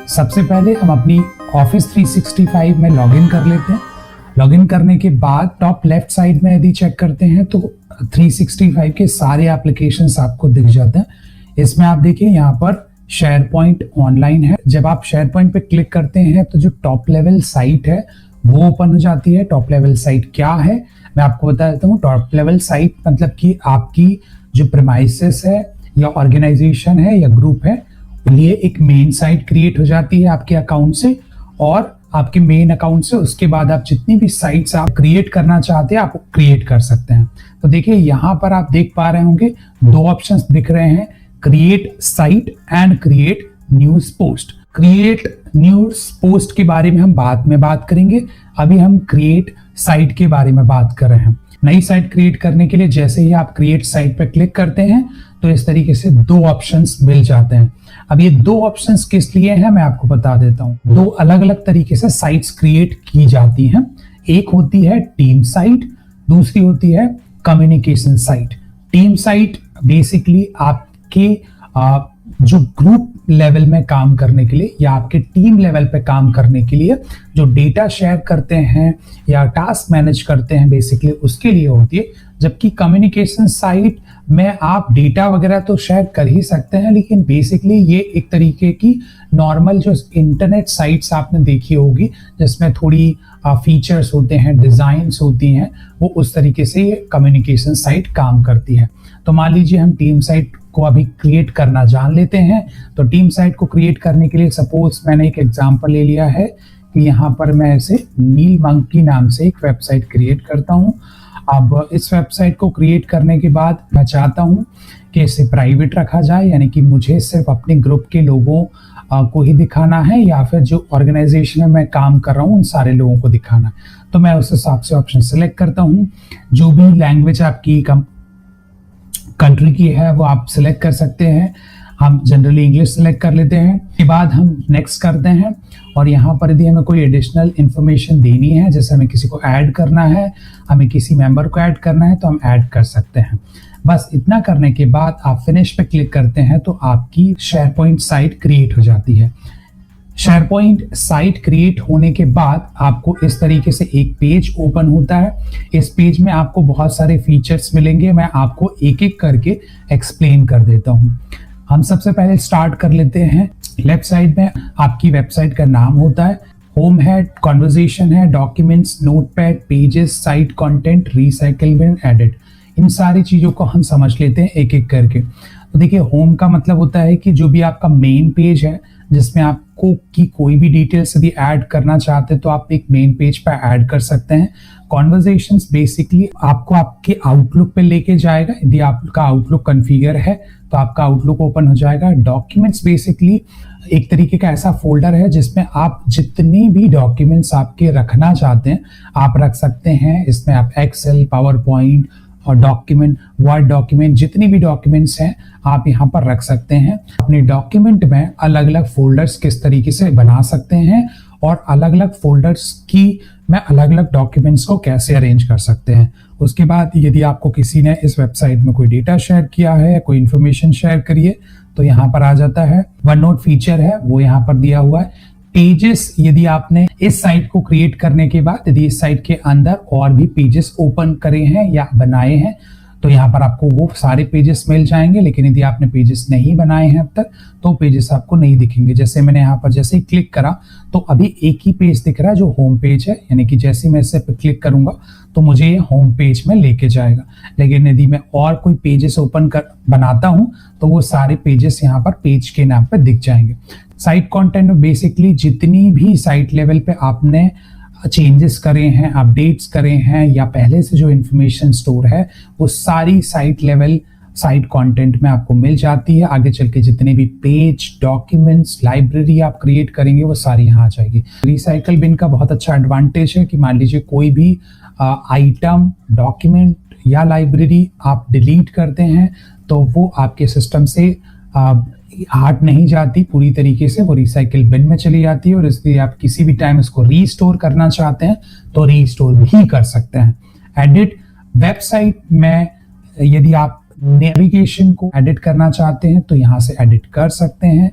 सबसे पहले हम अपनी ऑफिस 365 में लॉगिन कर लेते हैं। लॉगिन करने के बाद टॉप लेफ्ट साइड में यदि चेक करते हैं तो 365 के सारे एप्लीकेशंस आपको दिख जाते हैं। इसमें आप देखिए यहाँ पर शेयर पॉइंट ऑनलाइन है। जब आप शेयर पॉइंट पे क्लिक करते हैं तो जो टॉप लेवल साइट है वो ओपन हो जाती है। टॉप लेवल साइट क्या है मैं आपको बता देता हूँ। टॉप लेवल साइट मतलब कि आपकी जो प्रेमाइसेस है या ऑर्गेनाइजेशन है या ग्रुप है, लिए एक मेन साइट क्रिएट हो जाती है आपके अकाउंट से, और आपके मेन अकाउंट से उसके बाद आप जितनी भी साइट्स आप क्रिएट करना चाहते हैं आप क्रिएट कर सकते हैं। तो देखिए यहाँ पर आप देख पा रहे होंगे दो ऑप्शंस दिख रहे हैं, create site and create news post. Create news post के बारे में हम बाद में बात करेंगे, अभी हम क्रिएट साइट के बारे में बात कर रहे हैं। नई साइट क्रिएट करने के लिए जैसे ही आप क्रिएट साइट पर क्लिक करते हैं तो इस तरीके से दो ऑप्शंस मिल जाते हैं। अब ये दो ऑप्शंस किस लिए हैं मैं आपको बता देता हूं। दो अलग अलग तरीके से साइट्स क्रिएट की जाती हैं। एक होती है टीम साइट, दूसरी होती है communication site. Team site basically आपके जो ग्रुप लेवल में काम करने के लिए या आपके टीम लेवल पे काम करने के लिए जो डेटा शेयर करते हैं या टास्क मैनेज करते हैं बेसिकली उसके लिए होती है। जबकि कम्युनिकेशन साइट में आप डेटा वगैरह तो शेयर कर ही सकते हैं, लेकिन बेसिकली ये एक तरीके की नॉर्मल जो इंटरनेट साइट्स आपने देखी होगी जिसमें थोड़ी फीचर्स होते हैं, डिजाइन्स होती हैं, वो उस तरीके से ये कम्युनिकेशन साइट काम करती है। तो मान लीजिए हम टीम साइट को अभी क्रिएट करना जान लेते हैं। तो टीम साइट को क्रिएट करने के लिए सपोज मैंने एक एग्जांपल ले लिया है कि यहाँ पर मैं इसे नील मंकी नाम से एक वेबसाइट क्रिएट करता हूँ। अब इस वेबसाइट को क्रिएट करने के बाद मैं चाहता हूँ कि इसे प्राइवेट रखा जाए, यानी कि मुझे सिर्फ अपने ग्रुप के लोगों को ही दिखाना है या फिर जो ऑर्गेनाइजेशन में मैं काम कर रहा हूँ उन सारे लोगों को दिखाना है। तो मैं उस हिसाब से ऑप्शन सेलेक्ट करता हूँ। जो भी लैंग्वेज आपकी कंट्री की है वो आप सिलेक्ट कर सकते हैं। हम जनरली इंग्लिश सेलेक्ट कर लेते हैं। के बाद हम नेक्स्ट करते हैं और यहाँ पर यदि हमें कोई एडिशनल इंफॉर्मेशन देनी है, जैसे हमें किसी को ऐड करना है, हमें किसी मेंबर को ऐड करना है तो हम ऐड कर सकते हैं। बस इतना करने के बाद आप फिनिश पे क्लिक करते हैं तो आपकी शेयर पॉइंट साइट क्रिएट हो जाती है। शेयर पॉइंट साइट क्रिएट होने के बाद आपको इस तरीके से एक पेज ओपन होता है। इस पेज में आपको बहुत सारे फीचर्स मिलेंगे, मैं आपको एक एक करके एक्सप्लेन कर देता हूं। हम सबसे पहले स्टार्ट कर लेते हैं। लेफ्ट साइड में आपकी वेबसाइट का नाम होता है, होम है, कॉन्वर्जेशन है, documents, notepad, pages, site content, recycle bin, edit. इन सारी चीजों को हम समझ लेते हैं एक एक करके। तो देखिए होम का मतलब होता है कि जो भी आपका मेन पेज है जिसमें आपको की कोई भी डिटेल्स यदि ऐड करना चाहते हैं तो आप एक मेन पेज पर ऐड कर सकते हैं। कॉन्वर्जेशंस बेसिकली आपको आपके आउटलुक पे लेके जाएगा। यदि आपका आउटलुक कॉन्फ़िगर है तो आपका आउटलुक ओपन हो जाएगा। डॉक्यूमेंट्स बेसिकली एक तरीके का ऐसा फोल्डर है जिसमें आप जितने भी डॉक्यूमेंट्स आपके रखना चाहते हैं आप रख सकते हैं। इसमें आप एक्सेल, पावर पॉइंट और डॉक्यूमेंट, वर्ड डॉक्यूमेंट, जितनी भी डॉक्यूमेंट्स हैं आप यहाँ पर रख सकते हैं। अपने डॉक्यूमेंट में अलग अलग फोल्डर्स किस तरीके से बना सकते हैं और अलग अलग फोल्डर्स की में अलग अलग डॉक्यूमेंट्स को कैसे अरेंज कर सकते हैं। उसके बाद यदि आपको किसी ने इस वेबसाइट में कोई डेटा शेयर किया है, कोई इन्फॉर्मेशन शेयर करिए तो यहाँ पर आ जाता है। वन नोट फीचर है वो यहाँ पर दिया हुआ है। पेजेस, यदि आपने इस साइट को क्रिएट करने के बाद यदि इस साइट के अंदर और भी पेजेस ओपन करे हैं या बनाए हैं तो यहाँ पर आपको वो सारे पेजेस मिल जाएंगे। लेकिन यदि आपने पेजेस नहीं बनाए हैं अब तक तो पेजेस आपको नहीं दिखेंगे। जैसे मैंने यहाँ पर जैसे ही क्लिक करा तो अभी एक ही पेज दिख रहा है जो होम पेज है, यानी कि जैसे मैं इसे पे क्लिक करूंगा तो मुझे ये होम पेज में लेके जाएगा। लेकिन यदि मैं और कोई पेजेस ओपन कर बनाता हूं तो वो सारे पेजेस यहाँ पर पेज के नाम पर दिख जाएंगे। साइट कंटेंट में बेसिकली जितनी भी साइट लेवल पे आपने चेंजेस करे हैं, अपडेट्स करे हैं या पहले से जो इन्फॉर्मेशन स्टोर है वो सारी साइट लेवल साइट कंटेंट में आपको मिल जाती है। आगे चल के जितने भी पेज, डॉक्यूमेंट्स, लाइब्रेरी आप क्रिएट करेंगे वो सारी यहाँ आ जाएगी। रिसाइकल बिन का बहुत अच्छा एडवांटेज है कि मान लीजिए कोई भी आइटम, डॉक्यूमेंट या लाइब्रेरी आप डिलीट करते हैं तो वो आपके सिस्टम से हट नहीं जाती, पूरी तरीके से वो रिसाइकिल बिन में चली जाती है और इसलिए आप किसी भी टाइम इसको रीस्टोर करना चाहते हैं तो रीस्टोर भी कर सकते हैं। एडिट, वेबसाइट में यदि आप नेविगेशन को एडिट करना चाहते हैं तो यहाँ से एडिट कर सकते हैं।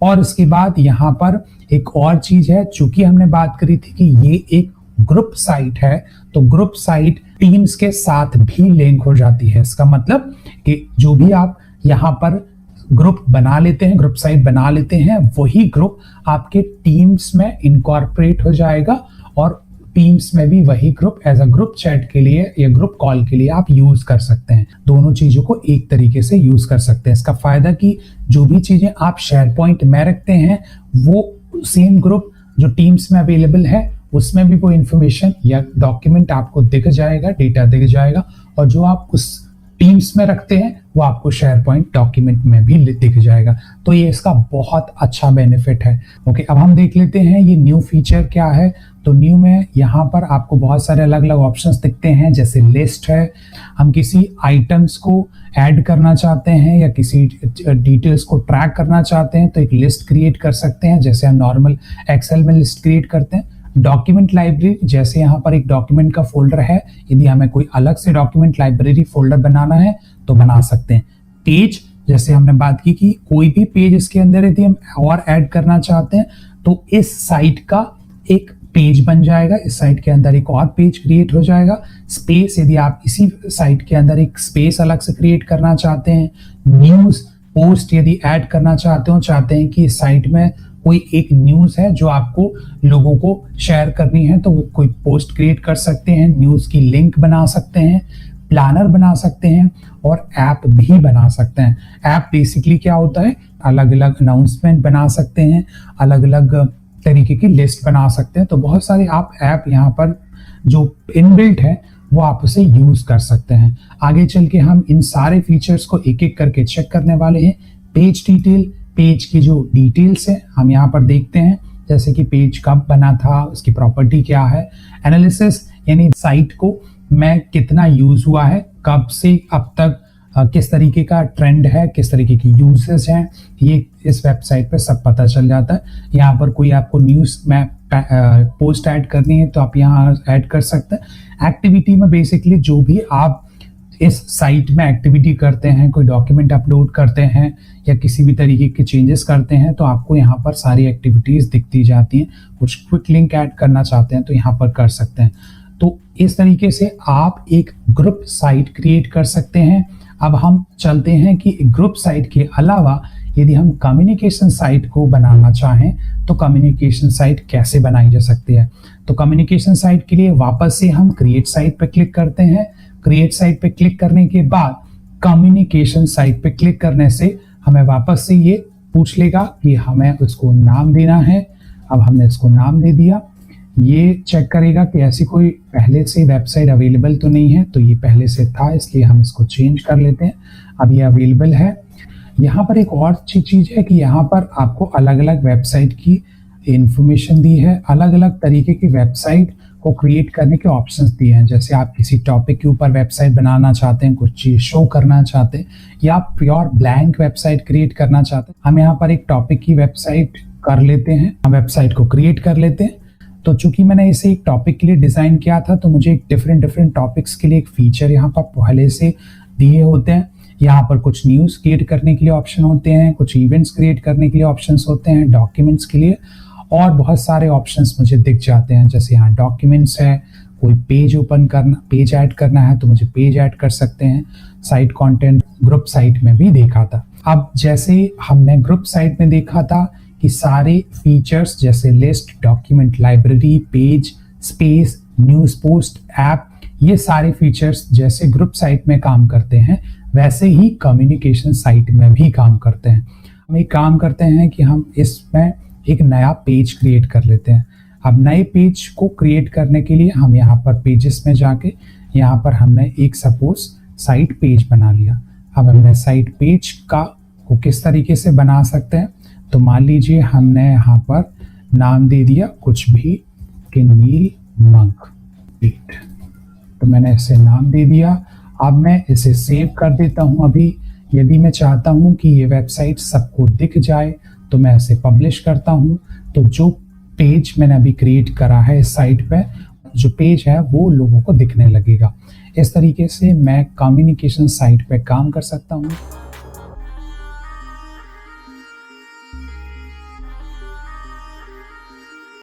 और इसके बाद यहाँ पर एक और चीज है, चूंकि हमने बात करी थी कि ये एक ग्रुप साइट है, तो ग्रुप साइट टीम्स के साथ भी लिंक हो जाती है। इसका मतलब कि जो भी आप यहाँ पर ग्रुप बना लेते हैं, ग्रुप साइट बना लेते हैं, वही ग्रुप आपके टीम्स में इनकॉर्पोरेट हो जाएगा और टीम्स में भी वही group as a group chat के लिए या ग्रुप कॉल के लिए आप यूज कर सकते हैं। दोनों चीजों को एक तरीके से यूज कर सकते हैं। इसका फायदा कि जो भी चीजें आप शेयर पॉइंट में रखते हैं वो सेम ग्रुप जो टीम्स में अवेलेबल है उसमें भी वो इंफॉर्मेशन या डॉक्यूमेंट आपको दिख जाएगा, डेटा दिख जाएगा, और जो आप उस टीम्स में रखते हैं वो आपको शेयर पॉइंट डॉक्यूमेंट में भी दिख जाएगा। तो ये इसका बहुत अच्छा बेनिफिट है। ओके, अब हम देख लेते हैं ये न्यू फीचर क्या है। तो न्यू में यहाँ पर आपको बहुत सारे अलग अलग ऑप्शंस दिखते हैं, जैसे लिस्ट है, हम किसी आइटम्स को ऐड करना चाहते हैं या किसी डिटेल्स को ट्रैक करना चाहते हैं तो एक लिस्ट क्रिएट कर सकते हैं, जैसे हम नॉर्मल एक्सेल में लिस्ट क्रिएट करते हैं। डॉक्यूमेंट लाइब्रेरी, जैसे यहाँ पर एक डॉक्यूमेंट का फोल्डर है, यदि हमें कोई अलग से डॉक्यूमेंट लाइब्रेरी फोल्डर बनाना है तो बना सकते हैं। पेज, जैसे हमने बात की कि कोई भी पेज इसके अंदर यदि हम और ऐड करना चाहते हैं तो इस साइट का एक पेज बन जाएगा, इस साइट के अंदर एक और पेज क्रिएट हो जाएगा। स्पेस, यदि आप इसी साइट के अंदर एक स्पेस अलग से क्रिएट करना चाहते हैं। न्यूज पोस्ट यदि ऐड करना चाहते हैं कि इस साइट में कोई एक न्यूज है जो आपको लोगों को शेयर करनी है तो वो कोई पोस्ट क्रिएट कर सकते हैं, न्यूज की लिंक बना सकते हैं, प्लानर बना सकते हैं और ऐप भी बना सकते हैं। ऐप बेसिकली क्या होता है, अलग अलग अनाउंसमेंट बना सकते हैं, अलग अलग तरीके की लिस्ट बना सकते हैं। तो बहुत सारे आप ऐप यहाँ पर जो इनबिल्ट है वो आप उसे यूज कर सकते हैं। आगे चल के हम इन सारे फीचर्स को एक एक करके चेक करने वाले हैं। पेज डिटेल, पेज की जो डिटेल्स है हम यहाँ पर देखते हैं, जैसे कि पेज कब बना था, उसकी प्रॉपर्टी क्या है। एनालिसिस, यानी साइट को में कितना यूज हुआ है, कब से अब तक किस तरीके का ट्रेंड है, किस तरीके की यूजेस हैं, ये इस वेबसाइट पे सब पता चल जाता है। यहाँ पर कोई आपको न्यूज में पोस्ट ऐड करनी है तो आप यहाँ ऐड कर सकते हैं। एक्टिविटी में बेसिकली जो भी आप इस साइट में एक्टिविटी करते हैं, कोई डॉक्यूमेंट अपलोड करते हैं या किसी भी तरीके के चेंजेस करते हैं तो आपको यहाँ पर सारी एक्टिविटीज दिखती जाती हैं। कुछ क्विक लिंक ऐड करना चाहते हैं तो यहाँ पर कर सकते हैं। तो इस तरीके से आप एक ग्रुप साइट क्रिएट कर सकते हैं। अब हम चलते हैं कि ग्रुप साइट के अलावा यदि हम कम्युनिकेशन साइट को बनाना चाहें तो कम्युनिकेशन साइट कैसे बनाई जा सकती है। तो कम्युनिकेशन साइट के लिए वापस से हम क्रिएट साइट पर क्लिक करते हैं। क्रिएट साइट पे क्लिक करने के बाद कम्युनिकेशन साइट पे क्लिक करने से हमें वापस से ये पूछ लेगा कि हमें उसको नाम देना है। अब हमने इसको नाम दे दिया। ये चेक करेगा कि ऐसी कोई पहले से वेबसाइट अवेलेबल तो नहीं है, तो ये पहले से था इसलिए हम इसको चेंज कर लेते हैं। अब ये अवेलेबल है। यहाँ पर एक और अच्छी चीज है कि यहाँ पर आपको अलग अलग वेबसाइट की इंफॉर्मेशन दी है, अलग अलग तरीके की वेबसाइट को क्रिएट करने के ऑप्शंस दिए हैं। जैसे आप किसी टॉपिक के ऊपर वेबसाइट बनाना चाहते हैं, कुछ चीज शो करना चाहते हैं या प्योर ब्लैंक वेबसाइट क्रिएट करना चाहते हैं, हम यहाँ पर एक टॉपिक की वेबसाइट कर लेते हैं, हम वेबसाइट को क्रिएट कर लेते हैं। तो चूंकि मैंने इसे एक टॉपिक के लिए डिजाइन किया था तो मुझे एक डिफरेंट टॉपिक्स के लिए एक फीचर यहाँ पर पहले से दिए होते हैं। यहाँ पर कुछ न्यूज क्रिएट करने के लिए ऑप्शन होते हैं, कुछ इवेंट्स क्रिएट करने के लिए ऑप्शंस होते हैं, डॉक्यूमेंट्स के लिए और बहुत सारे ऑप्शंस मुझे दिख जाते हैं। जैसे यहाँ डॉक्यूमेंट्स है, कोई पेज ओपन करना, पेज ऐड करना है तो मुझे पेज ऐड कर सकते हैं। साइट कंटेंट ग्रुप साइट में भी देखा था। अब जैसे हमने ग्रुप साइट में देखा था कि सारे फीचर्स जैसे list, document library, page, space, news post, app, ये सारे फीचर्स जैसे ग्रुप साइट में काम करते हैं वैसे ही कम्युनिकेशन साइट में भी काम करते हैं। हम एक काम करते हैं कि हम इसमें एक नया पेज क्रिएट कर लेते हैं। अब नए पेज को क्रिएट करने के लिए हम यहाँ पर पेजेस में जाके यहाँ पर हमने एक सपोज साइट पेज बना लिया। अब हमने साइट पेज को किस तरीके से बना सकते हैं, तो मान लीजिए हमने यहाँ पर नाम दे दिया कुछ भी कि नील मंक, तो मैंने इसे नाम दे दिया। अब मैं इसे सेव कर देता हूँ। अभी यदि मैं चाहता हूँ कि ये वेबसाइट सबको दिख जाए तो मैं इसे पब्लिश करता हूँ। तो जो पेज मैंने अभी क्रिएट करा है इस साइट पे, जो पेज है वो लोगों को दिखने लगेगा। इस तरीके से मैं कम्युनिकेशन साइट पे काम कर सकता हूँ।